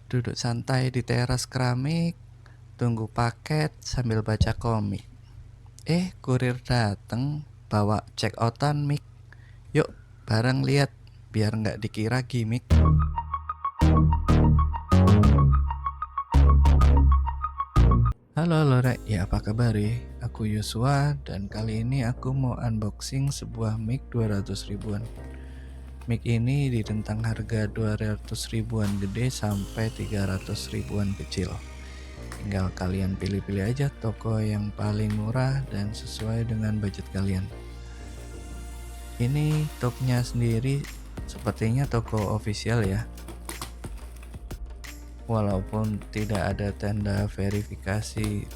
Duduk santai di teras keramik, tunggu paket sambil baca komik. Kurir dateng bawa check outan mic. Yuk bareng lihat biar nggak dikira gimmick. Halo Lore, ya apa kabar ya? Aku Yosua dan kali ini aku mau unboxing sebuah mic 200 ribuan. Mic ini di rentang harga 200 ribuan gede sampai 300 ribuan kecil. Tinggal kalian pilih-pilih aja toko yang paling murah dan sesuai dengan budget kalian. Ini topnya sendiri sepertinya toko official ya. Walaupun tidak ada tanda verifikasi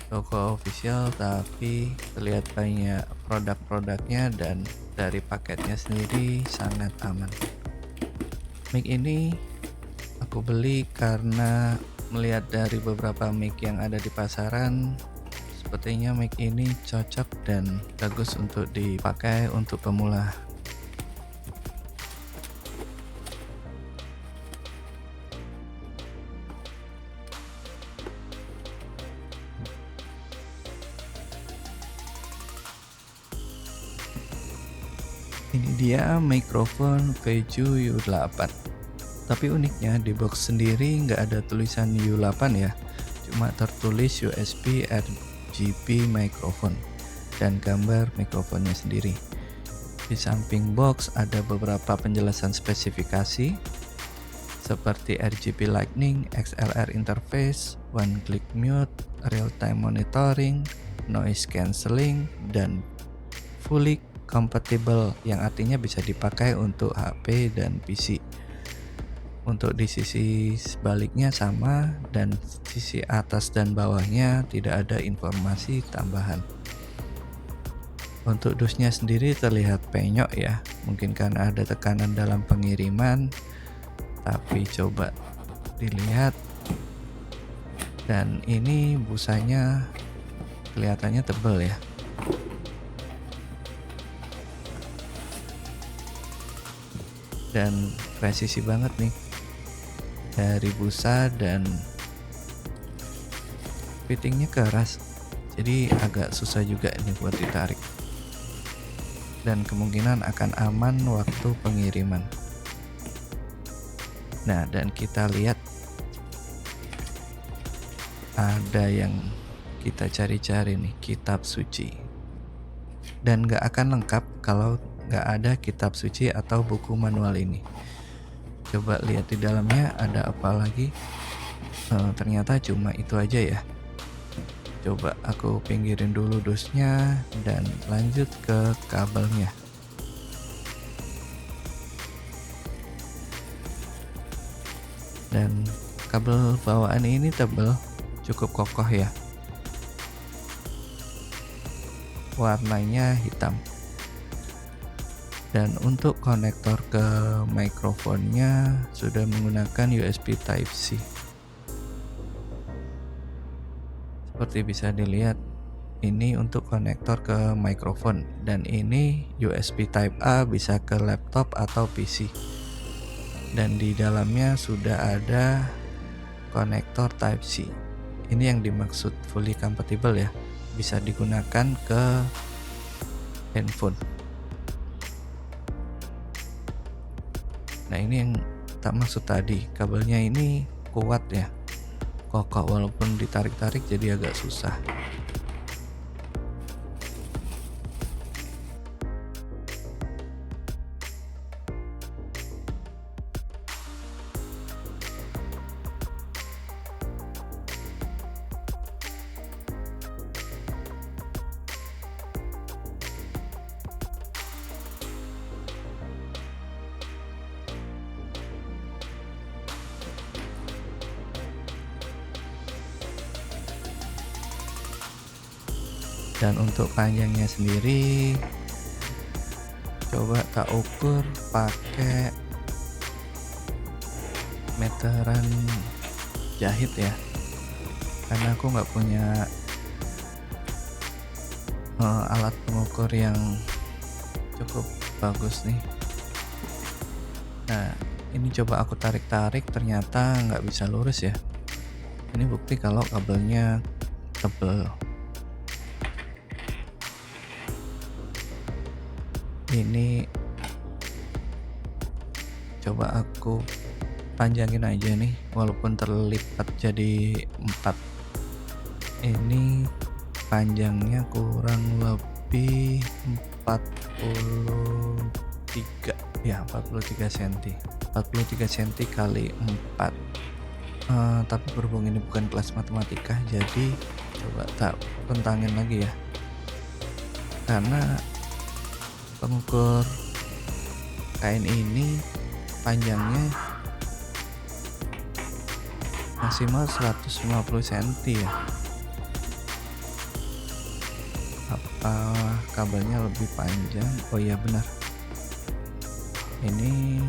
toko official, tapi terlihat banyak produk-produknya dan dari paketnya sendiri sangat aman. Mic ini aku beli karena melihat dari beberapa mic yang ada di pasaran, sepertinya mic ini cocok dan bagus untuk dipakai untuk pemula. Ini dia mikrofon Veju U8. Tapi uniknya di box sendiri nggak ada tulisan U8 ya, cuma tertulis USB RGB microphone dan gambar mikrofonnya sendiri. Di samping box ada beberapa penjelasan spesifikasi seperti RGB Lightning, XLR interface, one click mute, real time monitoring, noise cancelling, dan fully compatible yang artinya bisa dipakai untuk HP dan PC. Untuk di sisi sebaliknya sama dan sisi atas dan bawahnya tidak ada informasi tambahan. Untuk dusnya sendiri terlihat penyok ya, mungkin karena ada tekanan dalam pengiriman, tapi coba dilihat, dan ini busanya kelihatannya tebal ya. Dan presisi banget nih dari busa, dan fittingnya keras, jadi agak susah juga ini buat ditarik, dan kemungkinan akan aman waktu pengiriman. Nah, dan kita lihat ada yang kita cari-cari nih, kitab suci, dan gak akan lengkap kalau gak ada kitab suci atau buku manual ini. Coba lihat di dalamnya ada apa lagi. Ternyata cuma itu aja ya. Coba aku pinggirin dulu dusnya dan lanjut ke kabelnya. Dan kabel bawaan ini tebal, cukup kokoh ya. Warnanya hitam. Dan untuk konektor ke mikrofonnya sudah menggunakan USB Type-C. Seperti bisa dilihat, ini untuk konektor ke mikrofon, dan ini USB Type A bisa ke laptop atau PC. Dan di dalamnya sudah ada konektor Type-C. Ini yang dimaksud fully compatible ya, bisa digunakan ke handphone. Nah, ini yang tak maksud tadi, kabelnya ini kuat ya, kokoh walaupun ditarik-tarik jadi agak susah. Dan untuk panjangnya sendiri coba tak ukur pakai meteran jahit ya, karena aku nggak punya alat pengukur yang cukup bagus nih. Nah, Ini coba aku tarik-tarik, ternyata nggak bisa lurus ya. Ini bukti kalau kabelnya tebel. Ini coba aku panjangin aja nih, walaupun terlipat jadi 4. Ini panjangnya kurang lebih 43 ya, 43 cm. 43 cm kali 4. Tapi berhubung ini bukan kelas matematika, jadi coba tak bentangin lagi ya, karena pengukur kain ini panjangnya maksimal 150 cm ya. Apa kabelnya lebih panjang? Oh iya benar, ini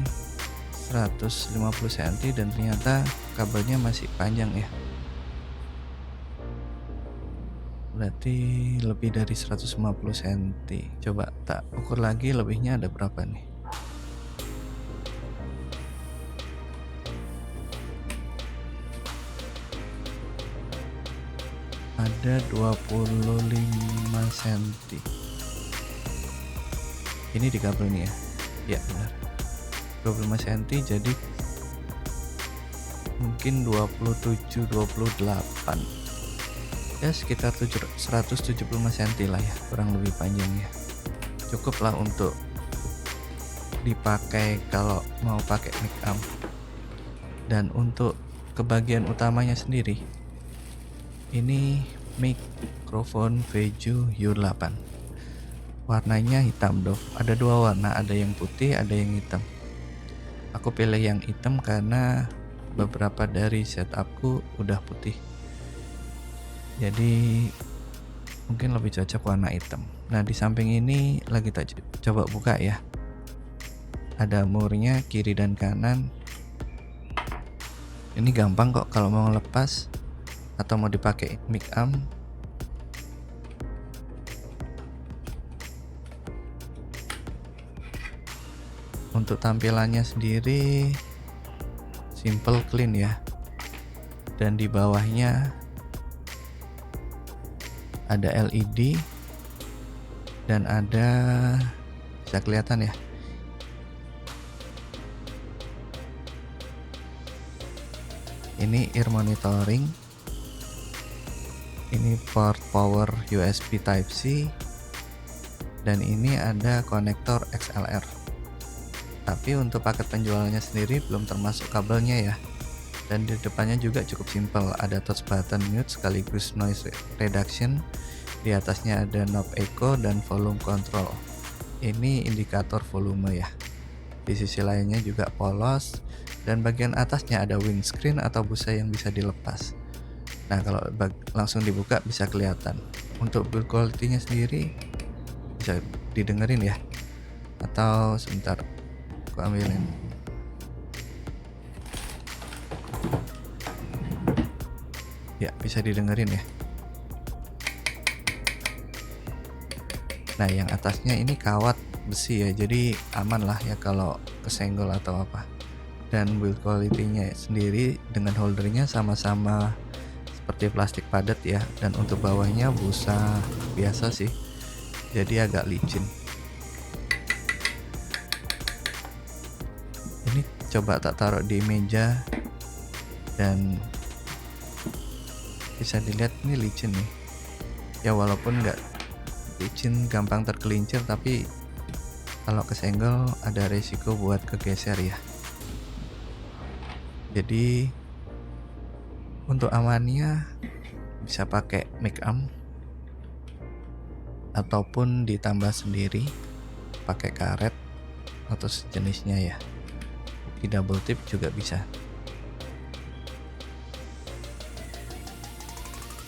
150 cm dan ternyata kabelnya masih panjang ya, berarti lebih dari 150 cm. Coba tak ukur lagi lebihnya ada berapa nih. Ada 25 cm. Ini di kabelnya ya benar, 25 cm, jadi mungkin 27-28 ya, sekitar 175 cm lah ya, kurang lebih panjangnya. Cukup lah untuk dipakai kalau mau pakai mic amp. Dan untuk ke bagian utamanya sendiri, ini mikrofon Veju U8, warnanya hitam Dov. Ada dua warna, ada yang putih, ada yang hitam. Aku pilih yang hitam karena beberapa dari setupku udah putih, jadi mungkin lebih cocok warna hitam. Nah, di samping ini lagi tak coba buka ya, ada murnya kiri dan kanan. Ini gampang kok kalau mau lepas atau mau dipakai mic amp. Untuk tampilannya sendiri simple, clean ya, dan di bawahnya ada LED dan ada, bisa kelihatan ya, ini ear monitoring, ini port power USB Type C, dan ini ada konektor XLR. Tapi untuk paket penjualannya sendiri belum termasuk kabelnya ya. Dan di depannya juga cukup simpel, ada touch button mute sekaligus noise reduction. Di atasnya ada knob echo dan volume control. Ini indikator volume ya. Di sisi lainnya juga polos, dan bagian atasnya ada windscreen atau busa yang bisa dilepas. Nah, kalau langsung dibuka bisa kelihatan. Untuk build quality-nya sendiri bisa didengerin ya. Atau sebentar, aku ambilin. Ya, bisa didengerin ya. Nah, yang atasnya ini kawat besi ya, jadi aman lah ya kalau kesenggol atau apa. Dan build quality-nya sendiri dengan holdernya sama-sama seperti plastik padat ya. Dan untuk bawahnya busa biasa sih, jadi agak licin. Ini coba tak taruh di meja dan bisa dilihat ini licin nih ya, walaupun nggak licin gampang tergelincir, tapi kalau kesenggol ada resiko buat kegeser ya. Jadi untuk amannya bisa pakai mic amp ataupun ditambah sendiri pakai karet atau sejenisnya ya. Di double tip juga bisa.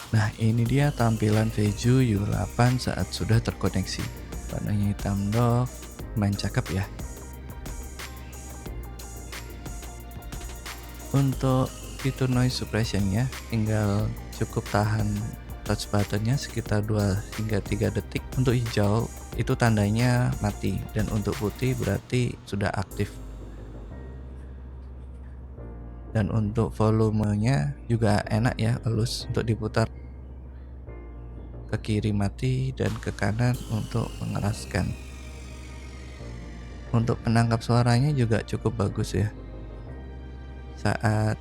Nah, ini dia tampilan Veju U8 saat sudah terkoneksi. Warnanya hitam Dov, main cakep ya. Untuk fitur noise suppressionnya tinggal cukup tahan touch buttonnya sekitar 2 hingga 3 detik. Untuk hijau itu tandanya mati, dan untuk putih berarti sudah aktif. Dan untuk volumenya juga enak ya, halus untuk diputar ke kiri mati dan ke kanan untuk mengeraskan. Untuk penangkap suaranya juga cukup bagus ya. Saat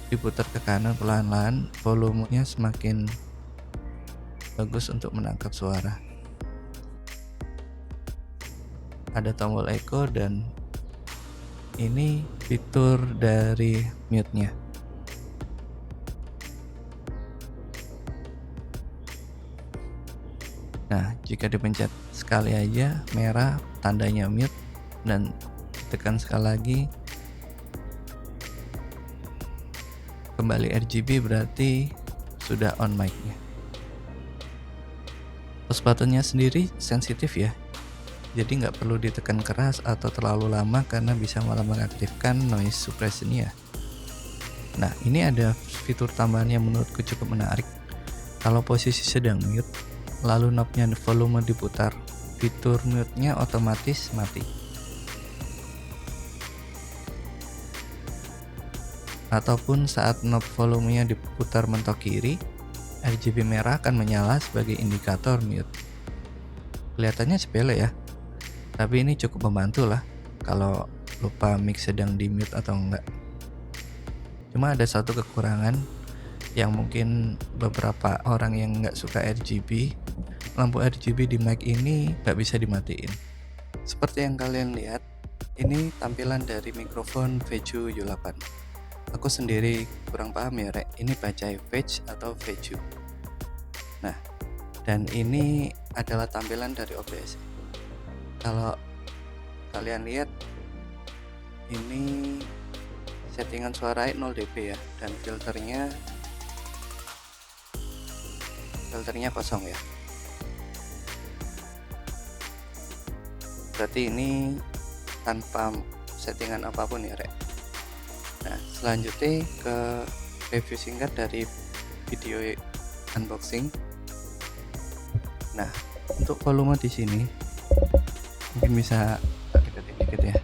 diputar ke kanan pelan-pelan, volumenya semakin bagus untuk menangkap suara. Ada tombol echo dan ini fitur dari mute-nya. Nah, jika dipencet sekali aja merah tandanya mute dan tekan sekali lagi kembali RGB berarti sudah on mic-nya. Pause button-nya sendiri sensitif ya, jadi nggak perlu ditekan keras atau terlalu lama karena bisa malah mengaktifkan noise suppression-nya. Nah, ini ada fitur tambahan yang menurutku cukup menarik. Kalau posisi sedang mute, lalu knob-nya volume diputar, fitur mute-nya otomatis mati. Ataupun saat knob volumenya diputar mentok kiri, RGB merah akan menyala sebagai indikator mute. Kelihatannya sepele ya, tapi ini cukup membantu lah kalau lupa mix sedang di mute atau enggak. Cuma ada satu kekurangan yang mungkin beberapa orang yang nggak suka RGB, lampu RGB di mic ini nggak bisa dimatiin. Seperti yang kalian lihat, ini tampilan dari mikrofon Veju U8. Aku sendiri kurang paham ya Rek, ini baca Veg atau Veju. Nah, dan ini adalah tampilan dari OBS. Kalau kalian lihat, ini settingan suara 0 dB ya, dan filternya kosong ya. Berarti ini tanpa settingan apapun ya Rek. Nah, selanjutnya ke review singkat dari video unboxing. Nah, untuk volume di sini mungkin bisa deketin dikit ya.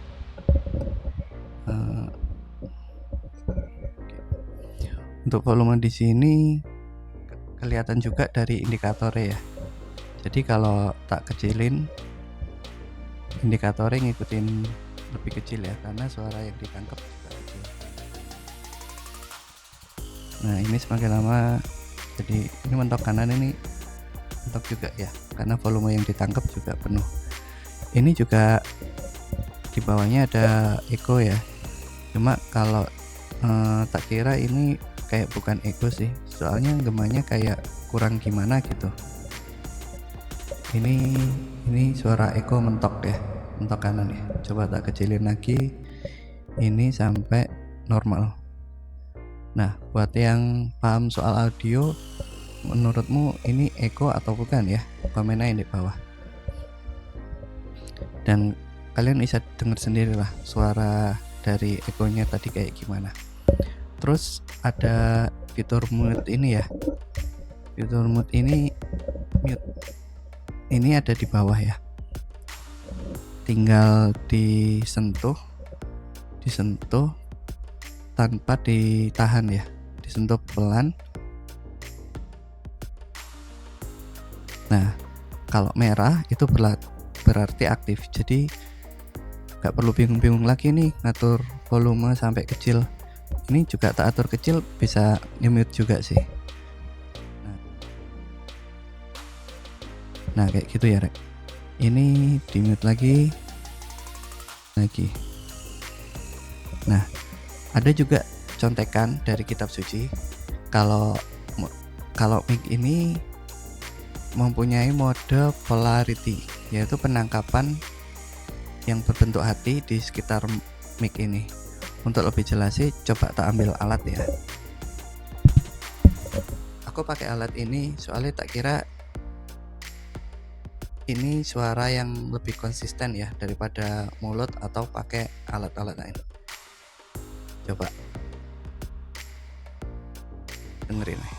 Untuk volume di sini kelihatan juga dari indikatornya ya. Jadi kalau tak kecilin, indikatornya ngikutin lebih kecil ya, karena suara yang ditangkap juga kecil. Nah, ini semakin lama, jadi ini mentok kanan ini mentok juga ya, karena volume yang ditangkap juga penuh. Ini juga di bawahnya ada echo ya. Cuma kalau tak kira ini kayak bukan echo sih, soalnya gemanya kayak kurang gimana gitu. Ini suara echo mentok ya, mentok kanan ya. Coba tak kecilin lagi, ini sampai normal. Nah, buat yang paham soal audio, menurutmu ini echo atau bukan ya? Komen aja di bawah. Dan kalian bisa dengar sendirilah suara dari echo-nya tadi kayak gimana. Terus ada fitur mute ini ya. Fitur mute ini ada di bawah ya. Tinggal disentuh tanpa ditahan ya. Disentuh pelan. Nah, kalau merah itu berarti aktif. Jadi gak perlu bingung-bingung lagi nih ngatur volume sampai kecil. Ini juga tak atur kecil, bisa mute juga sih. Nah kayak gitu ya Rek. Ini di mute lagi. Nah, ada juga contekan dari kitab suci. Kalau mic ini mempunyai mode polarity, yaitu penangkapan yang berbentuk hati di sekitar mic ini. Untuk lebih jelas sih, coba tak ambil alat ya. Aku pakai alat ini soalnya tak kira ini suara yang lebih konsisten ya daripada mulut atau pakai alat-alat lain. Coba dengerin nih.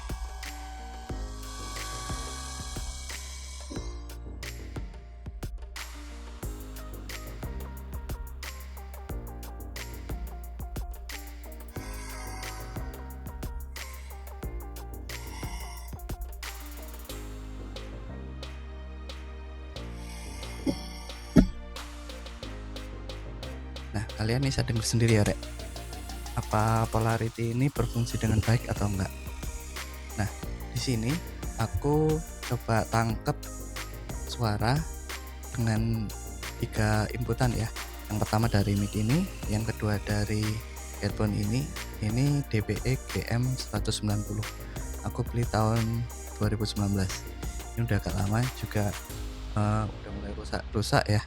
kalian bisa dengar sendiri ya rek, apa polarity ini berfungsi dengan baik atau enggak. Nah, di sini aku coba tangkep suara dengan 3 inputan ya. Yang pertama dari mic ini, yang kedua dari headphone ini DBE GM 190. Aku beli tahun 2019. Ini udah agak lama juga, udah mulai rusak ya.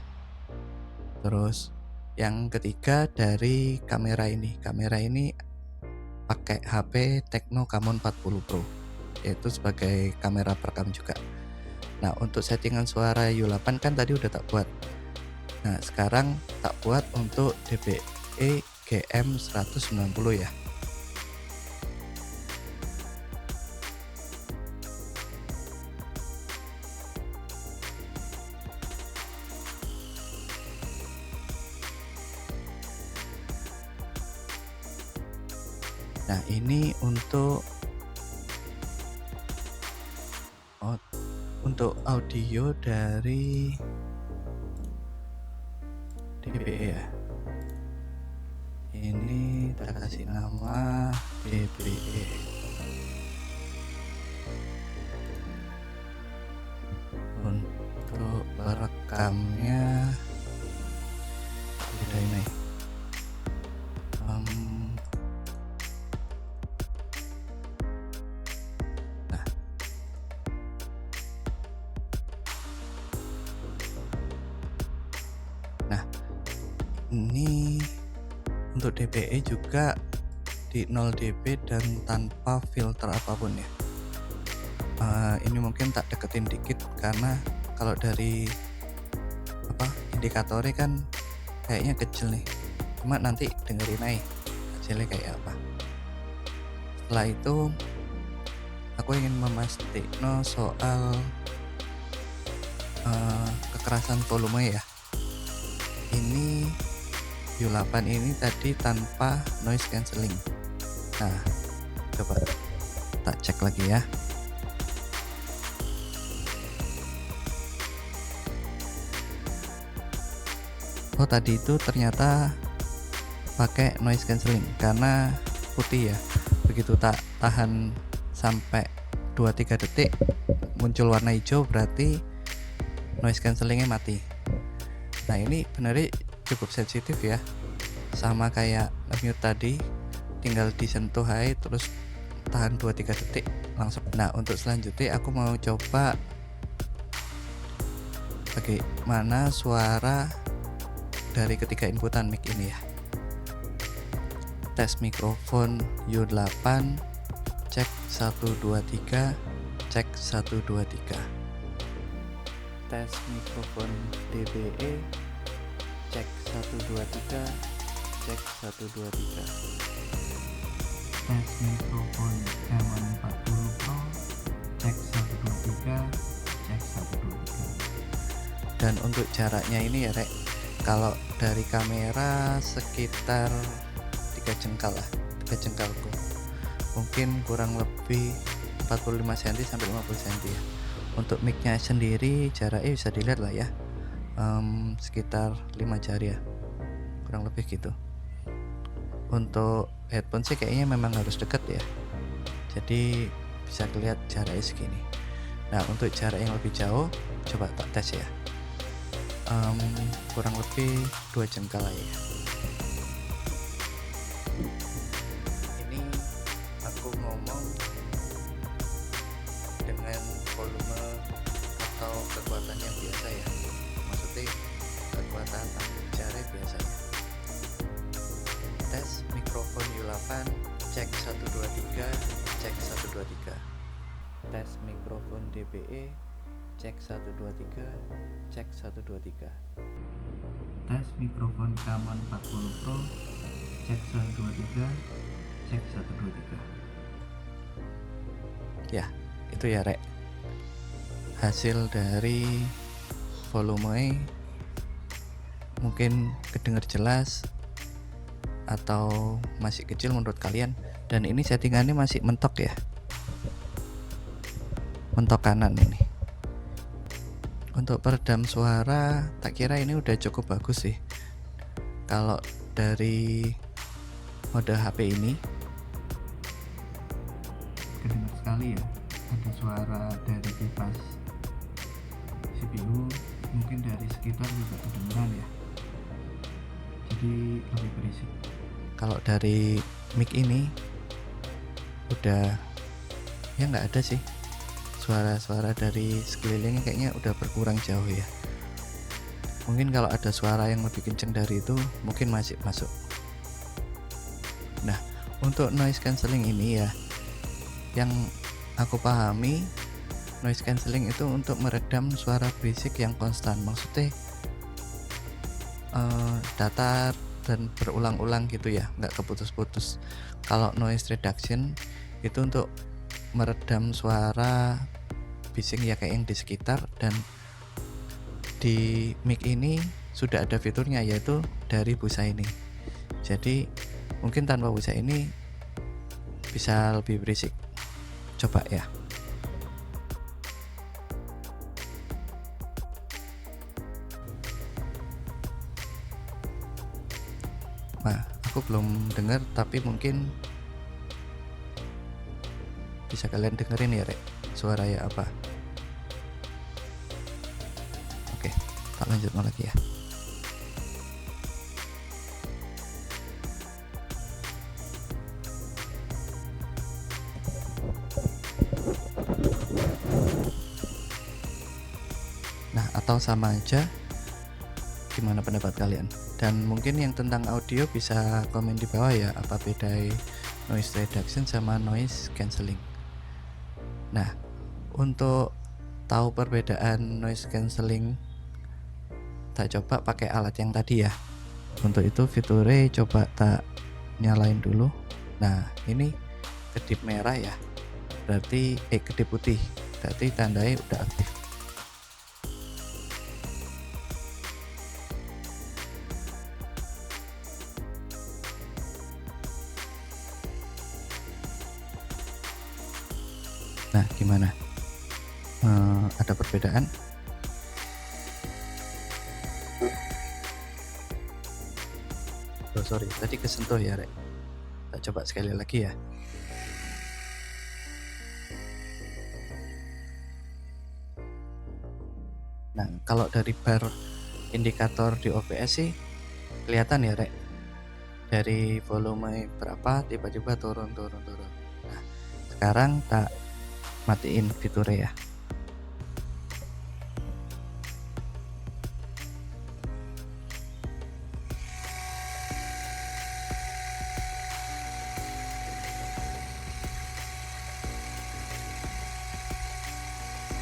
Terus yang ketiga dari kamera ini pakai HP Tecno Camon 40 Pro, yaitu sebagai kamera perekam juga. Nah, untuk settingan suara U8 kan tadi udah tak buat. Nah, sekarang tak buat untuk DBE GM 190 ya. Nah, ini untuk audio dari DBE ya. Ini kita kasih nama DBE. Untuk perekamnya beda ini. Nah, ini untuk DBE juga di 0 dB dan tanpa filter apapun ya. Ini mungkin tak deketin dikit karena kalau dari indikatornya kan kayaknya kecil nih. Cuma nanti dengerin aja hasilnya kayak apa. Setelah itu aku ingin memastikan soal kekerasan volume ya. Ini U8 ini tadi tanpa noise cancelling. Nah, coba tak cek lagi ya. Oh, tadi itu ternyata pakai noise cancelling karena putih ya. Begitu tak tahan sampai 2-3 detik muncul warna hijau, berarti noise cancellingnya mati. Nah, ini benernya cukup sensitif ya, sama kayak mute tadi, tinggal disentuh high terus tahan 2-3 detik langsung. Nah, untuk selanjutnya aku mau coba bagaimana suara dari ketiga inputan mic ini ya. Tes mikrofon U8, cek 123, cek 123. Tes mikrofon DBE, cek 123, cek 123. Tes mikrofon Camon 40 Pro, cek 123, cek 123. Dan untuk jaraknya ini ya rek, kalau dari kamera sekitar 3 jengkal lah, 3 jengkalku, mungkin kurang lebih 45 cm sampai 50 cm ya. Untuk mic-nya sendiri jaraknya bisa dilihat lah ya, sekitar 5 jari ya, kurang lebih gitu. Untuk headphone sih kayaknya memang harus deket ya, jadi bisa kelihatan jaraknya segini. Nah, untuk jarak yang lebih jauh coba tak tes ya, kurang lebih 2 jengkal lah ya. Ini aku ngomong dengan volume atau kekuatan yang biasa ya, maksudnya kekuatan jari biasa ya. Tes mikrofon U8, cek 123, cek 123. Tes mikrofon DBE, cek 123, cek 123. Tes mikrofon Camon 40 Pro, cek 123, cek 123. Ya, itu ya rek, hasil dari volume mungkin kedenger jelas atau masih kecil menurut kalian. Dan ini settingannya masih mentok ya, mentok kanan ini. Untuk peredam suara tak kira ini udah cukup bagus sih. Kalau dari mode HP ini kedengar sekali ya, ada suara dari kipas CPU, mungkin dari sekitar juga kedengeran ya, jadi lebih berisik. Kalau dari mic ini udah ya nggak ada sih, suara-suara dari sekelilingnya kayaknya udah berkurang jauh ya. Mungkin kalau ada suara yang lebih kenceng dari itu mungkin masih masuk. Nah, untuk noise cancelling ini ya, yang aku pahami noise cancelling itu untuk meredam suara berisik yang konstan, maksudnya datar dan berulang-ulang gitu ya, nggak keputus-putus. Kalau noise reduction itu untuk meredam suara bising ya kayak yang di sekitar, dan di mic ini sudah ada fiturnya yaitu dari busa ini. Jadi mungkin tanpa busa ini bisa lebih berisik. Coba ya. Nah, aku belum dengar tapi mungkin bisa kalian dengerin ya, Rek, suara ya apa. Oke, tak lanjut lagi ya. Nah, atau sama aja, gimana pendapat kalian? Dan mungkin yang tentang audio bisa komen di bawah ya, apa beda noise reduction sama noise cancelling. Nah, untuk tahu perbedaan noise cancelling, tak coba pakai alat yang tadi ya. Untuk itu fiturnya coba tak nyalain dulu. Nah, ini kedip merah ya, berarti kedip putih, berarti tandanya udah aktif. Nah, gimana? Ada perbedaan? Oh, sorry, tadi kesentuh ya, Rek. Tak coba sekali lagi ya. Nah, kalau dari bar indikator di OBS sih kelihatan ya, Rek. Dari volume berapa tiba-tiba turun. Nah, sekarang tak matiin fiturnya ya.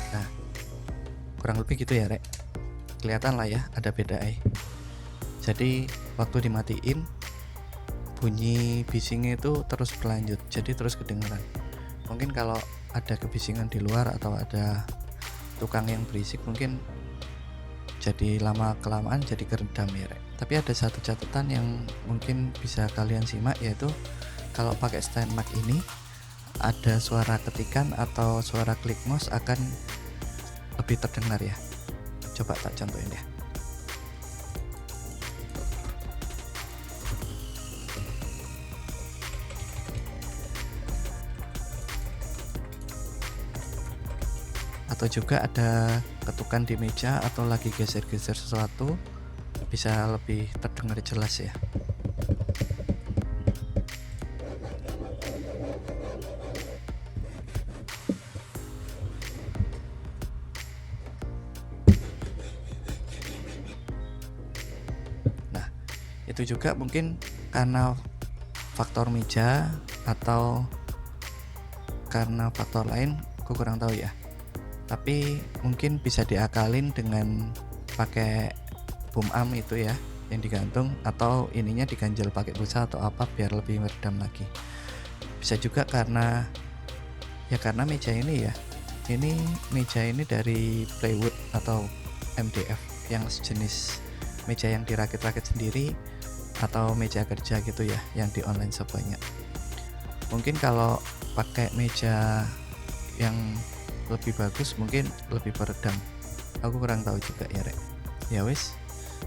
Nah, kurang lebih gitu ya, Rek. Kelihatan lah ya ada beda. Jadi waktu dimatiin bunyi bisingnya itu terus berlanjut, jadi terus kedengeran. Mungkin kalau ada kebisingan di luar atau ada tukang yang berisik mungkin jadi lama kelamaan jadi keredam ya, Rek. Tapi ada satu catatan yang mungkin bisa kalian simak, yaitu kalau pakai stand mic ini ada suara ketikan atau suara klik mouse akan lebih terdengar ya. Coba tak contohin ya. Atau juga ada ketukan di meja atau lagi geser-geser sesuatu, bisa lebih terdengar jelas ya. Nah, itu juga mungkin karena faktor meja atau karena faktor lain, aku kurang tahu ya. Tapi mungkin bisa diakalin dengan pakai boom amp itu ya, yang digantung, atau ininya diganjel pakai busa atau apa biar lebih meredam lagi. Bisa juga karena meja ini ya, ini meja ini dari plywood atau MDF yang sejenis meja yang dirakit-rakit sendiri atau meja kerja gitu ya, yang di online shop banyak. Mungkin kalau pakai meja yang lebih bagus mungkin lebih peredam, aku kurang tahu juga ya, Rek. Ya wis,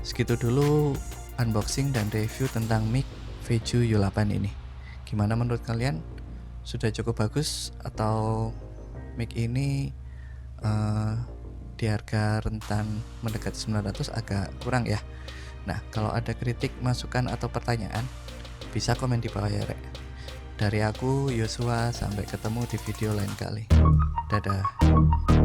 segitu dulu unboxing dan review tentang mic VJ U8 ini. Gimana menurut kalian? Sudah cukup bagus atau mic ini di harga rentan mendekati 900 agak kurang ya? Nah, kalau ada kritik, masukan atau pertanyaan, bisa komen di bawah ya, Rek. Dari aku, Yosua, sampai ketemu di video lain kali. Dadah.